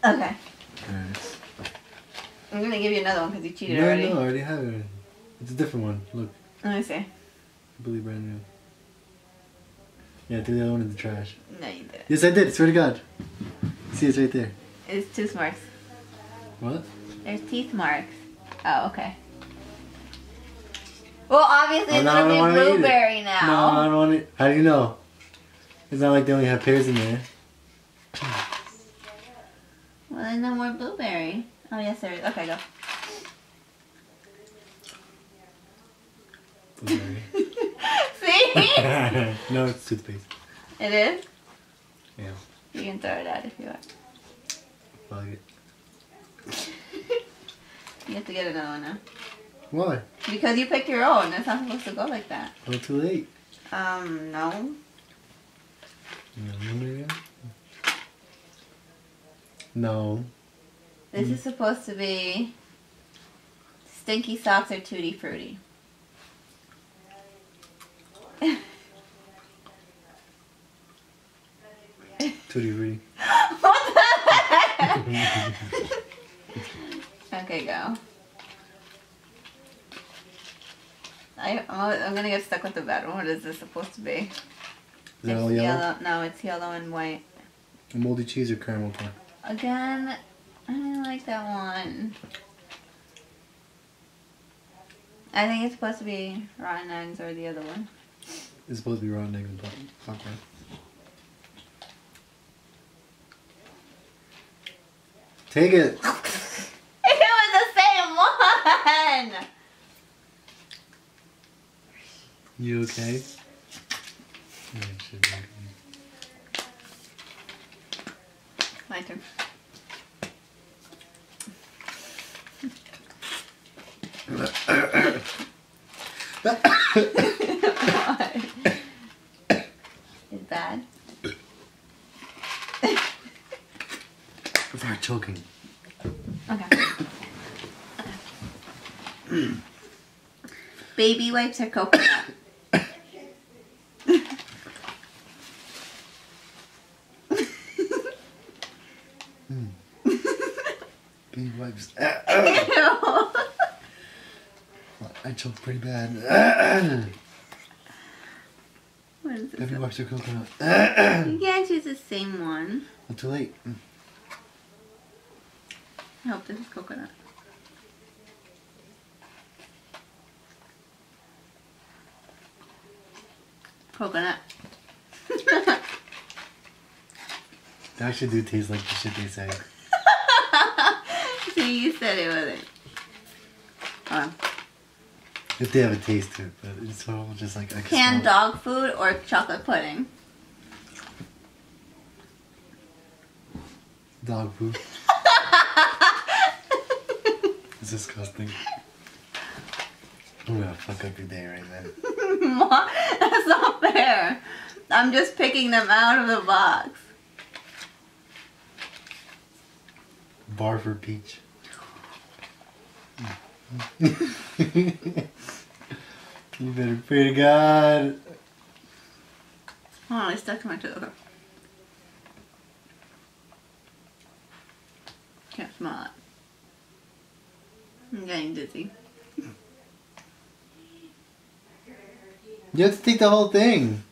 Okay. Alright. I'm gonna give you another one because you cheated already. No, I already have it. It's a different one. Look. Let me see. Completely brand new. Yeah, threw the other one in the trash. No, you didn't. Yes, I did. Swear to God. See, it's right there. It's tooth marks. What? There's teeth marks. Oh, okay. Well, obviously it's no, gonna I don't be wanna eat it. blueberry now. No, I don't want it. How do you know? It's not like they only have pears in there. Well, there's no more blueberry. Oh, yes, there is. Okay, go. Blueberry. See? No, it's toothpaste. It is? Yeah. You can throw it out if you want. Fuck it. You have to get another one now. Why? Because you picked your own. It's not supposed to go like that. Oh, too late. No. No. This is supposed to be Stinky Socks or Tutti Frutti. Tutti Frutti. What the heck? Okay, go. I'm gonna get stuck with the bad one. What is this supposed to be? Is that all yellow? No, it's yellow and white. A moldy cheese or caramel corn? Again, I didn't like that one. I think it's supposed to be rotten eggs or the other one. It's supposed to be rotten eggs and popcorn. Take it! It was the same one! You okay? Yeah, it should be okay. My turn. Why? It's bad. Start choking. Okay. Baby wipes or coconut? Baby wipes. Ew. I choked pretty bad. What is this? Baby wipes or coconut. You can't choose the same one. Not too late. I hope this is coconut. Coconut. They actually do taste like the shit they say. See, you said it wasn't. Hold on. If they have a taste to it, but it's all just like I can Canned smell dog food or chocolate pudding? it. Dog food. It's disgusting. I'm gonna fuck up your day right now. Mom, that's not fair. I'm just picking them out of the box. Bar for peach. You better pray to God. Oh, I stuck to my tooth. Okay. Can't smell it. I'm getting dizzy. You have to take the whole thing.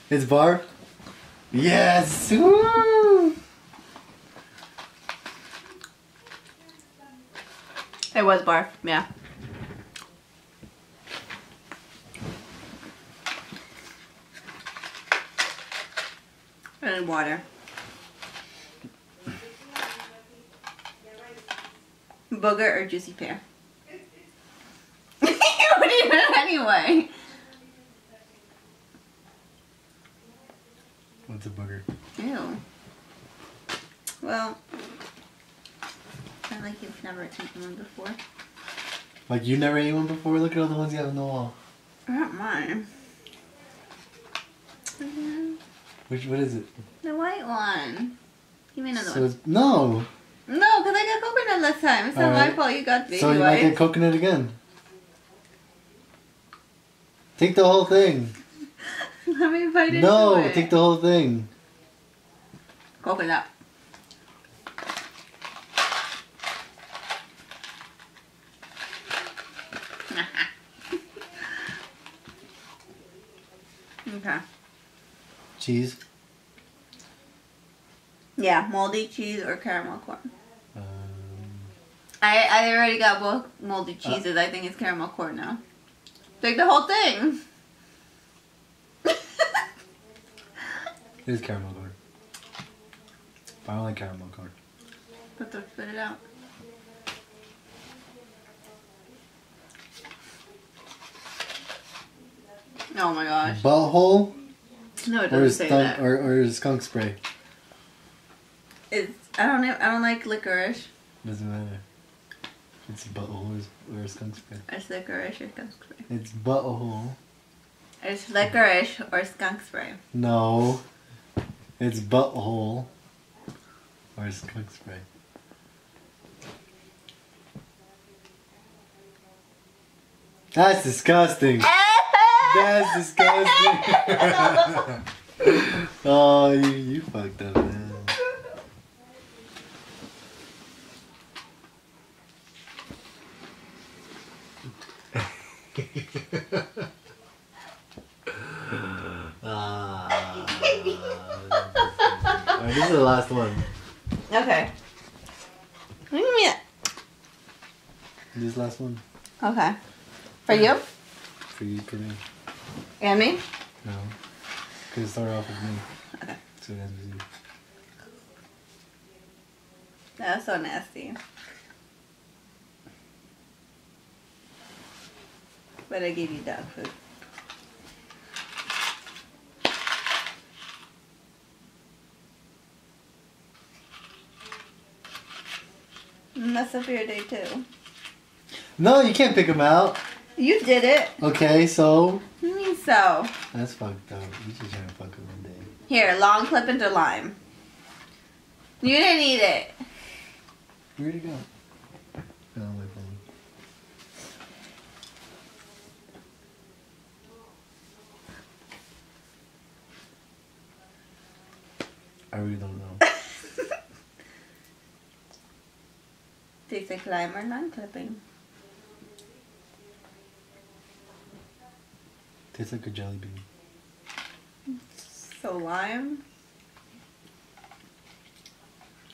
It's barf? Yes! Woo! It was barf, yeah. And water. Booger or juicy pear? What do you do anyway? What's a booger? Ew. Well, I like you've never eaten one before. Like you never ate one before? Look at all the ones you have on the wall. Not mine. What is it? The white one. Give me another So one. it's, no! No, because I got coconut last time. It's not my Alright. fault you got baby So you might get wipes. coconut again. Take the whole thing. Let me bite into No, it. take the whole thing. Coconut. Okay. Cheese. Yeah, moldy cheese or caramel corn. Um, I already got both moldy cheeses. I think it's caramel corn now. Take the whole thing. it is caramel corn. But I don't like caramel corn. Spit it out. Oh my gosh. Butthole No, it or doesn't say that. or skunk spray. I don't like licorice. Doesn't matter. It's butthole or skunk spray. It's licorice or skunk spray. It's butthole. It's licorice or skunk spray. No. It's butthole or skunk spray. That's disgusting. That's disgusting. Oh, you fucked up, man. Alright, this is the last one. Okay. Give me it. This is the last one. Okay. For you? For you, for me. And me? No. Because it started off with me. Okay. So it ends with you. That was so nasty. But I gave you dog food. Mess up your day too. No, you can't pick them out. You did it. Okay, so. What do you mean so? That's fucked up. You just trying to fuck with one day. Here, long clip into lime. You didn't eat it. Where'd it go? Oh, my phone. I really don't know. Tastes like lime or non-clipping. Tastes like a jelly bean. So lime?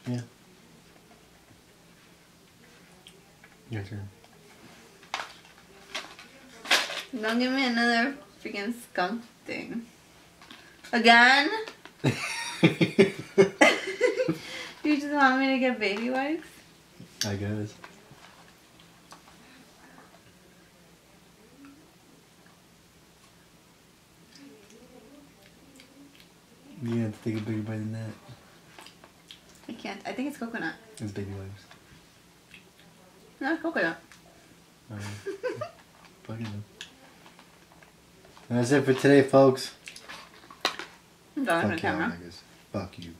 Yeah. Your turn. Don't give me another freaking skunk thing. Again? You just want me to get baby wipes? I guess. You have to take a bigger bite than that. I can't. I think it's coconut. It's baby wipes. No, it's coconut. Alright. Fucking them. That's it for today, folks. I'm done with the Fuck y'all camera. niggas. Fuck you.